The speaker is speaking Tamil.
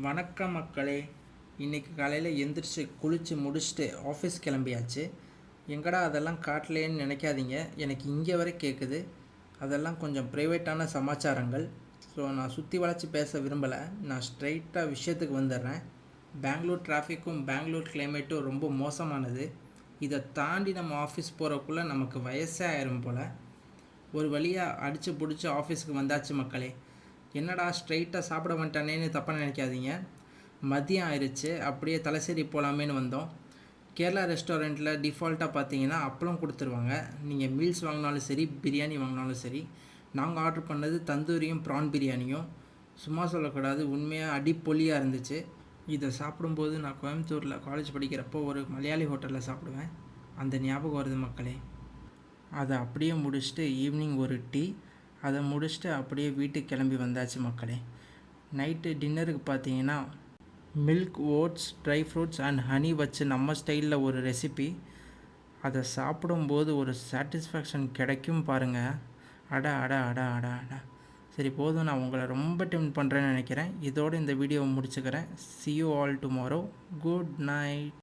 வணக்கம் மக்களே. இன்றைக்கி காலையில் எந்திரிச்சு குளித்து முடிச்சுட்டு ஆஃபீஸ் கிளம்பியாச்சு. எங்கடா அதெல்லாம் காட்டலேன்னு நினைக்காதீங்க, எனக்கு இங்கே வரை கேட்குது. அதெல்லாம் கொஞ்சம் ப்ரைவேட்டான சமாச்சாரங்கள். ஸோ நான் சுற்றி வளைச்சி பேச விரும்பலை. நான் ஸ்ட்ரைட்டாக விஷயத்துக்கு வந்துடுறேன். பெங்களூர் டிராஃபிக்கும் பெங்களூர் கிளைமேட்டும் ரொம்ப மோசமானது. இதை தாண்டி நம்ம ஆஃபீஸ் போகிறக்குள்ளே நமக்கு வயசே ஆயிரும் போல். ஒரு வழியாக அடித்து பிடிச்சி ஆஃபீஸுக்கு வந்தாச்சு மக்களே. என்னடா ஸ்ட்ரைட்டாக சாப்பிட வந்துட்டானேன்னு தப்பாக நினைக்காதீங்க. மதியம் ஆயிடுச்சு, அப்படியே தலைசேரி போகலாமேன்னு வந்தோம். கேரளா ரெஸ்டாரண்ட்டில் டிஃபால்ட்டாக பார்த்தீங்கன்னா அப்பளம் கொடுத்துருவாங்க. நீங்கள் மீல்ஸ் வாங்கினாலும் சரி, பிரியாணி வாங்கினாலும் சரி. நாங்கள் ஆர்டர் பண்ணது தந்தூரியும் ப்ரான் பிரியாணியும். சும்மா சொல்லக்கூடாது, உண்மையாக அடிப்பொலியாக இருந்துச்சு. இதை சாப்பிடும்போது நான் கோயம்புத்தூரில் காலேஜ் படிக்கிறப்போ ஒரு மலையாளி ஹோட்டலில் சாப்பிடுவேன். அந்த ஞாபகம் வருது மக்களே. அதை அப்படியே முடிச்சுட்டு ஈவினிங் ஒரு டீ, அதை முடிச்சுட்டு அப்படியே வீட்டுக்கு கிளம்பி வந்தாச்சு மக்களே. நைட்டு டின்னருக்கு பார்த்தீங்கன்னா milk, oats, dry fruits and honey வச்சு நம்ம ஸ்டைலில் ஒரு ரெசிபி. அதை சாப்பிடும்போது ஒரு சாட்டிஸ்ஃபேக்ஷன் கிடைக்கும் பாருங்கள். அடா அடா அடா அடா அடா. சரி போதும், நான் உங்களை ரொம்ப டெம்ப்ட் பண்ணுறேன்னு நினைக்கிறேன். இதோடு இந்த வீடியோவை முடிச்சுக்கிறேன். See you all tomorrow. Good night.